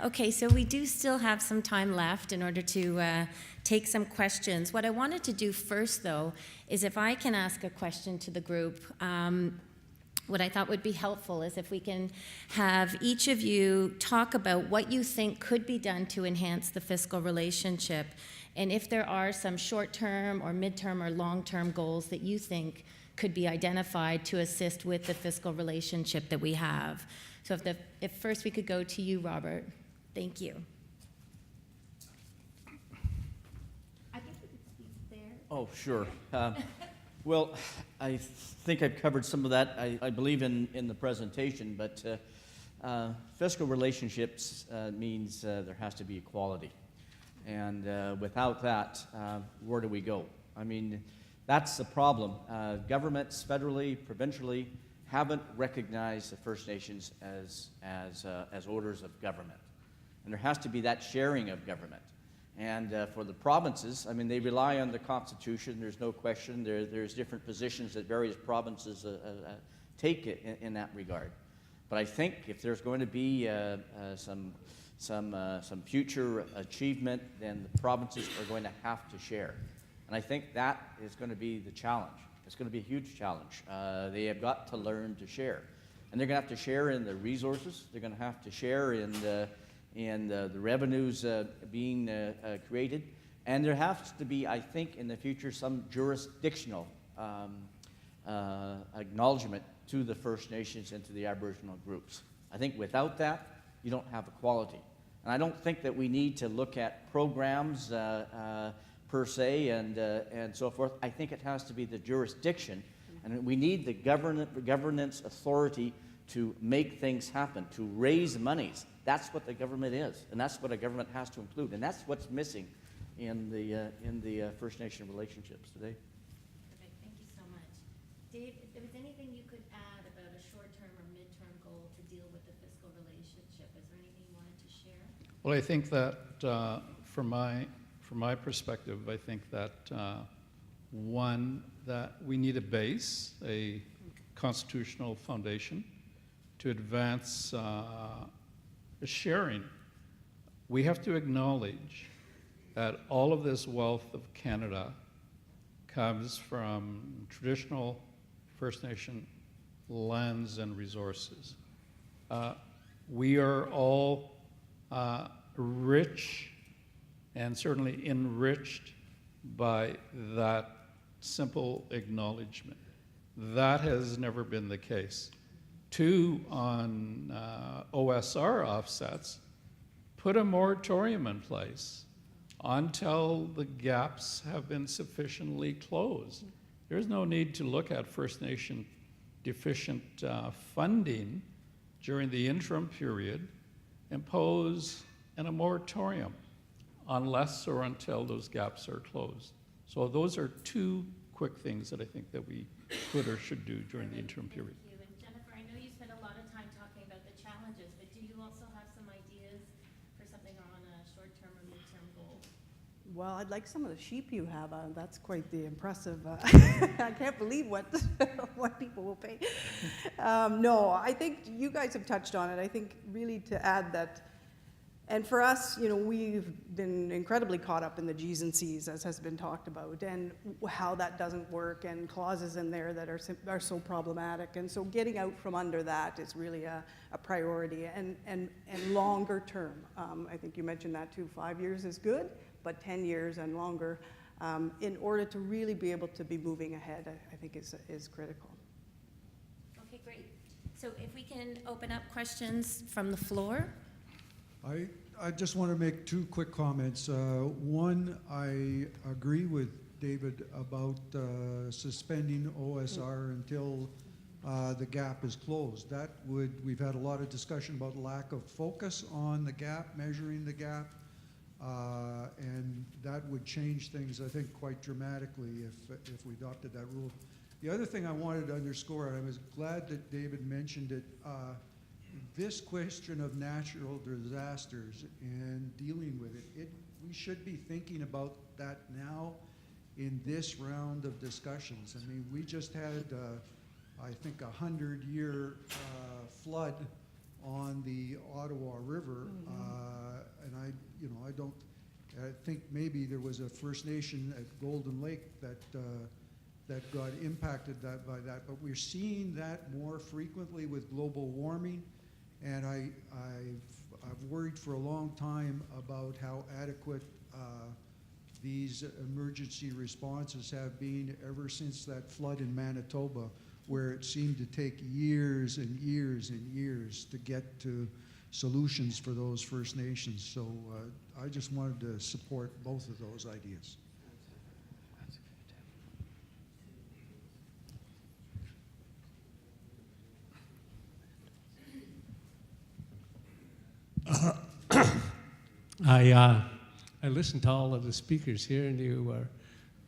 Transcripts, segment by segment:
Okay, so we do still have some time left in order to take some questions. What I wanted to do first, though, is if I can ask a question to the group. What I thought would be helpful is if we can have each of you talk about what you think could be done to enhance the fiscal relationship, and if there are some short-term or mid-term or long-term goals that you think could be identified to assist with the fiscal relationship that we have. So if first we could go to you, Robert. Thank you. I think we could speak there. Oh, sure. Well, I think I've covered some of that, I believe, in the presentation, but fiscal relationships means there has to be equality. And without that, where do we go? I mean, that's the problem. Governments, federally, provincially, haven't recognized the First Nations as owners of government. And there has to be that sharing of government. And for the provinces, I mean, they rely on the Constitution, there's no question. There's different positions that various provinces take in that regard. But I think if there's going to be some future achievement, then the provinces are going to have to share. And I think that is going to be the challenge. It's going to be a huge challenge. They have got to learn to share. And they're going to have to share in the resources. They're going to have to share in the revenues being created. And there has to be, I think, in the future, some jurisdictional acknowledgement to the First Nations and to the Aboriginal groups. I think without that, you don't have equality. And I don't think that we need to look at programs per se and so forth. I think it has to be the jurisdiction, and we need the governance authority to make things happen, to raise monies. That's what the government is, and that's what a government has to include, and that's what's missing in the First Nation relationships today. Perfect. Thank you so much. Dave, if there was anything you could add about a short-term or mid-term goal to deal with the fiscal relationship, is there anything you wanted to share? Well, I think that from my perspective, I think that one, that we need a base, a constitutional foundation to advance sharing. We have to acknowledge that all of this wealth of Canada comes from traditional First Nation lands and resources. We are all rich and certainly enriched by that simple acknowledgement. That has never been the case. Two, on OSR offsets, put a moratorium in place until the gaps have been sufficiently closed. There's no need to look at First Nation deficient funding during the interim period. Impose a moratorium unless or until those gaps are closed. So those are two quick things that I think that we could or should do during the interim period. Thank you. And Jennifer, I know you spent a lot of time talking about the challenges, but do you also have some ideas for something on a short-term or mid-term goal? Well, I'd like some of the sheep you have. That's quite the impressive. I can't believe what people will pay. No, I think you guys have touched on it. I think really to add that, and for us, you know, we've been incredibly caught up in the G's and C's, as has been talked about, and how that doesn't work, and clauses in there that are so problematic. And so getting out from under that is really a priority, and longer term. I think you mentioned that too. 5 years is good, but 10 years and longer, in order to really be able to be moving ahead, I think is critical. Okay, great. So if we can open up questions from the floor. I just want to make two quick comments. One, I agree with David about suspending OSR until the gap is closed. We've had a lot of discussion about lack of focus on the gap, measuring the gap, and that would change things, I think, quite dramatically if we adopted that rule. The other thing I wanted to underscore, and I was glad that David mentioned it, this question of natural disasters and dealing with it, we should be thinking about that now in this round of discussions. I mean, we just had, I think, 100-year flood on the Ottawa River. And I think maybe there was a First Nation at Golden Lake that got impacted by that. But we're seeing that more frequently with global warming. And I've worried for a long time about how adequate these emergency responses have been ever since that flood in Manitoba, where it seemed to take years and years and years to get to solutions for those First Nations. So I just wanted to support both of those ideas. I listened to all of the speakers here, and you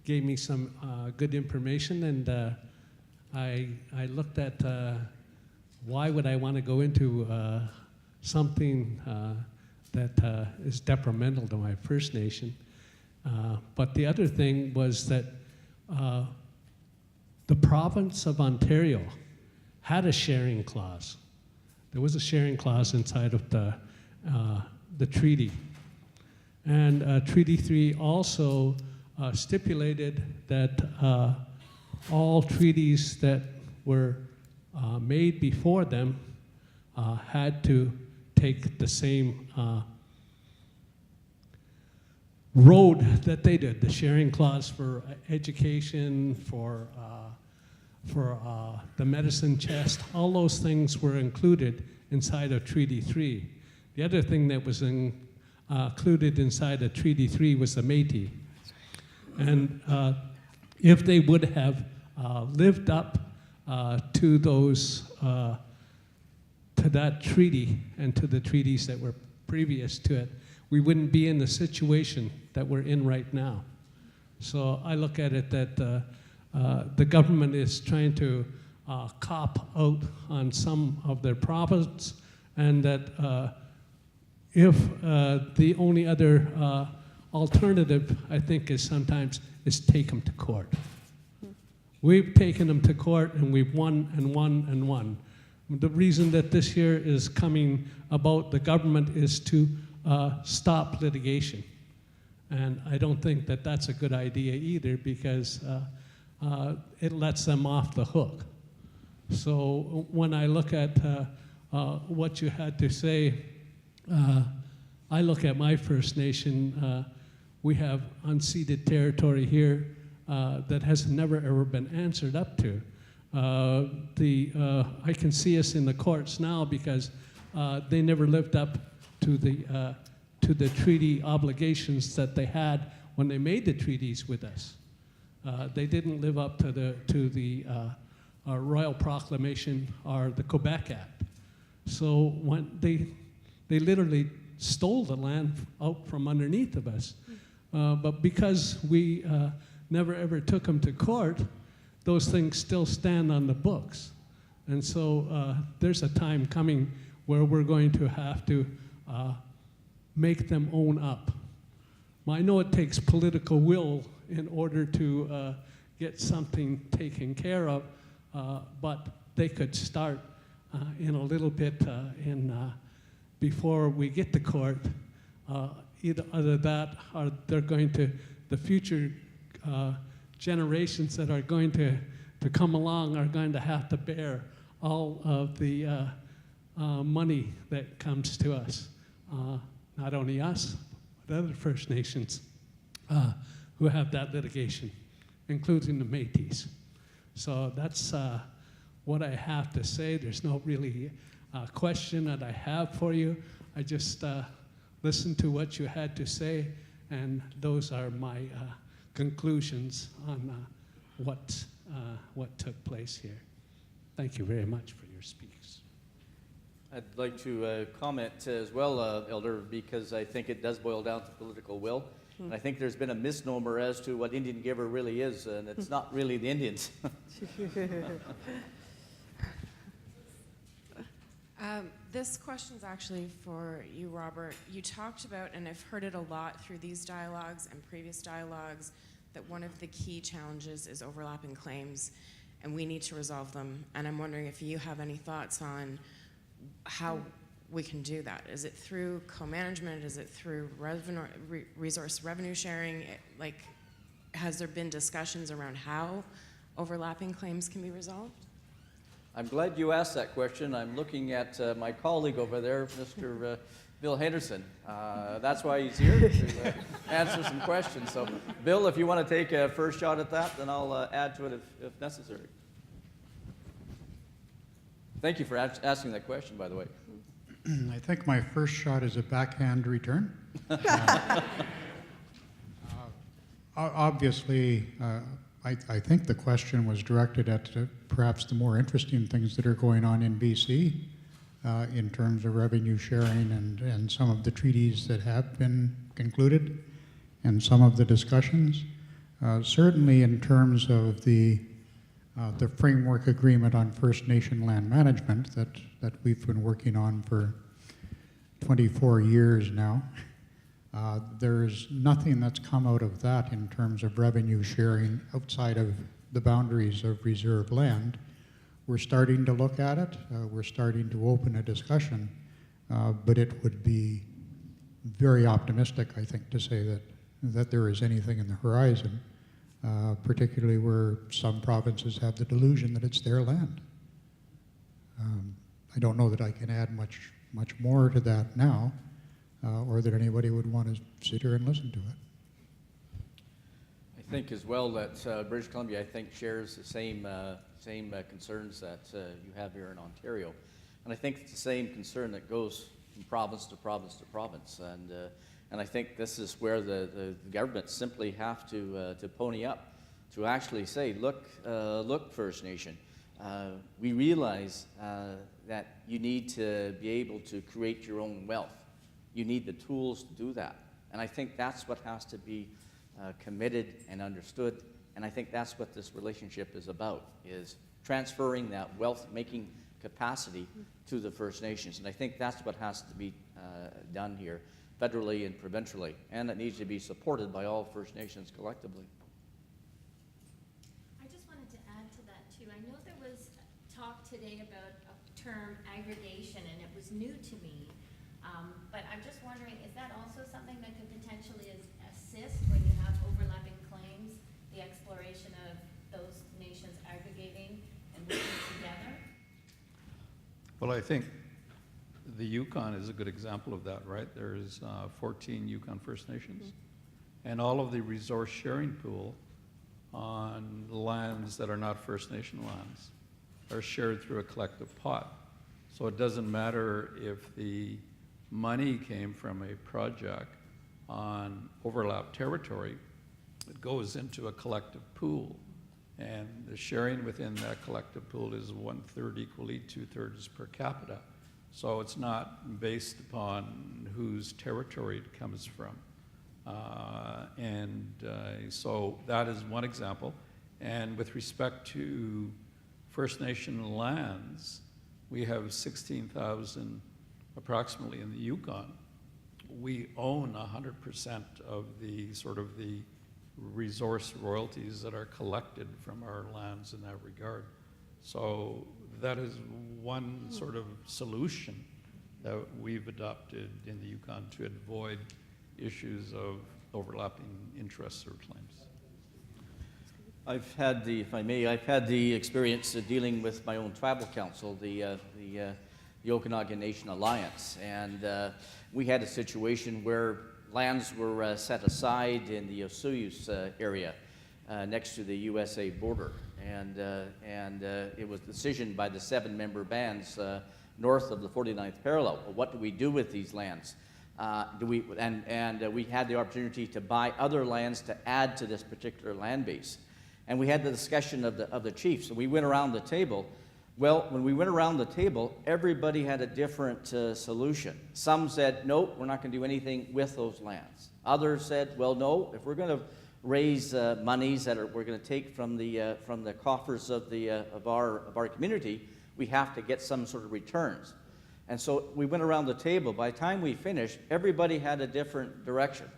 gave me some good information, and I looked at why would I want to go into something that is detrimental to my First Nation. But the other thing was that the province of Ontario had a sharing clause. There was a sharing clause inside of the treaty. And Treaty 3 also stipulated that all treaties that were made before them had to take the same road that they did. The sharing clause for education, for the medicine chest, all those things were included inside of Treaty 3. The other thing that was included inside of Treaty 3 was the Métis. And if they would have lived up to those, to that treaty and to the treaties that were previous to it, we wouldn't be in the situation that we're in right now. So I look at it that the government is trying to cop out on some of their province, and that if the only other alternative, I think, is sometimes is take them to court. We've taken them to court, and we've won and won and won. The reason that this here is coming about the government is to stop litigation. And I don't think that that's a good idea either, because it lets them off the hook. So when I look at what you had to say, I look at my First Nation. We have unceded territory here that has never ever been answered up to. I can see us in the courts now because they never lived up to the treaty obligations that they had when they made the treaties with us. They didn't live up to the Royal Proclamation or the Quebec Act. So when they literally stole the land out from underneath of us. But because we never ever took them to court, those things still stand on the books. And so there's a time coming where we're going to have to make them own up. I know it takes political will in order to get something taken care of, but they could start in a little bit before we get to court. Either that or they're going to, the future generations that are going to come along are going to have to bear all of the money that comes to us. Not only us, but other First Nations who have that litigation, including the Métis. So that's what I have to say. There's no really question that I have for you. I just listened to what you had to say, and those are my conclusions on what took place here. Thank you very much for your speaks. I'd like to comment as well, Elder, because I think it does boil down to political will. And I think there's been a misnomer as to what Indian giver really is, and it's not really the Indians. This question's actually for you, Robert. You talked about, and I've heard it a lot through these dialogues and previous dialogues, that one of the key challenges is overlapping claims, and we need to resolve them. And I'm wondering if you have any thoughts on how we can do that? Is it through co-management? Is it through resource revenue sharing? Has there been discussions around how overlapping claims can be resolved? I'm glad you asked that question. I'm looking at my colleague over there, Mr. Bill Henderson. That's why he's here, to answer some questions. So, Bill, if you want to take a first shot at that, then I'll add to it if necessary. Thank you for asking that question, by the way. I think my first shot is a backhand return. Obviously, I think the question was directed at perhaps the more interesting things that are going on in BC in terms of revenue sharing and some of the treaties that have been concluded and some of the discussions. Certainly in terms of the framework agreement on First Nation land management that we've been working on for 24 years now. There's nothing that's come out of that in terms of revenue sharing outside of the boundaries of reserve land. We're starting to look at it. We're starting to open a discussion, but it would be very optimistic, I think, to say that there is anything in the horizon, particularly where some provinces have the delusion that it's their land. I don't know that I can add much more to that now, or that anybody would want to sit here and listen to it. I think as well that British Columbia, I think, shares the same concerns that you have here in Ontario. And I think it's the same concern that goes from province to province to province. And I think this is where the government simply have to pony up, to actually say, look, First Nation, we realize that you need to be able to create your own wealth. You need the tools to do that. And I think that's what has to be committed and understood. And I think that's what this relationship is about, is transferring that wealth-making capacity to the First Nations. And I think that's what has to be done here, federally and provincially. And it needs to be supported by all First Nations collectively. I just wanted to add to that, too. I know there was talk today about a term aggregation, and it was new to me. But I'm just wondering, is that also something that could potentially assist when you have overlapping claims, the exploration of those nations aggregating and working together? Well, I think the Yukon is a good example of that, right? There's 14 Yukon First Nations, and all of the resource sharing pool on lands that are not First Nation lands are shared through a collective pot. So it doesn't matter if the money came from a project on overlap territory, it goes into a collective pool. And the sharing within that collective pool is 1/3 equally, 2/3 per capita. So it's not based upon whose territory it comes from. So that is one example. And with respect to First Nation lands, we have 16,000 approximately in the Yukon. We own 100% of the sort of the resource royalties that are collected from our lands in that regard. So that is one sort of solution that we've adopted in the Yukon to avoid issues of overlapping interests or claims. I've had the experience of dealing with my own tribal council, the Okanagan Nation Alliance, and we had a situation where lands were set aside in the Osoyoos area next to the USA border, and it was a decision by the 7-member bands north of the 49th parallel. Well, what do we do with these lands? We had the opportunity to buy other lands to add to this particular land base, and we had the discussion of the chiefs. So we went around the table. Well, when we went around the table, everybody had a different solution. Some said, no, we're not going to do anything with those lands. Others said, well, no, if we're going to raise monies that we're going to take from the coffers of our community, we have to get some sort of returns. And so we went around the table. By the time we finished, everybody had a different direction.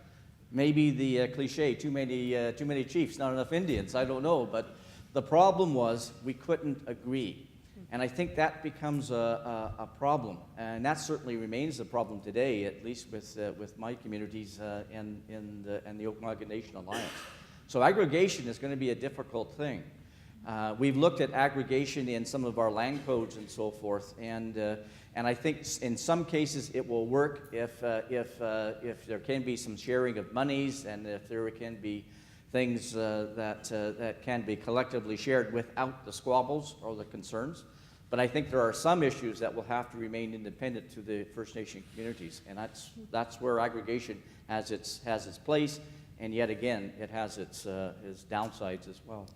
Maybe the cliche, too many chiefs, not enough Indians, I don't know. But the problem was we couldn't agree. And I think that becomes a problem, and that certainly remains a problem today, at least with my communities and the Okanagan Nation Alliance. So aggregation is going to be a difficult thing. We've looked at aggregation in some of our land codes and so forth, and I think in some cases it will work if there can be some sharing of monies, and if there can be things that can be collectively shared without the squabbles or the concerns. But I think there are some issues that will have to remain independent to the First Nation communities, and that's where aggregation has its place, and yet again it has its downsides as well.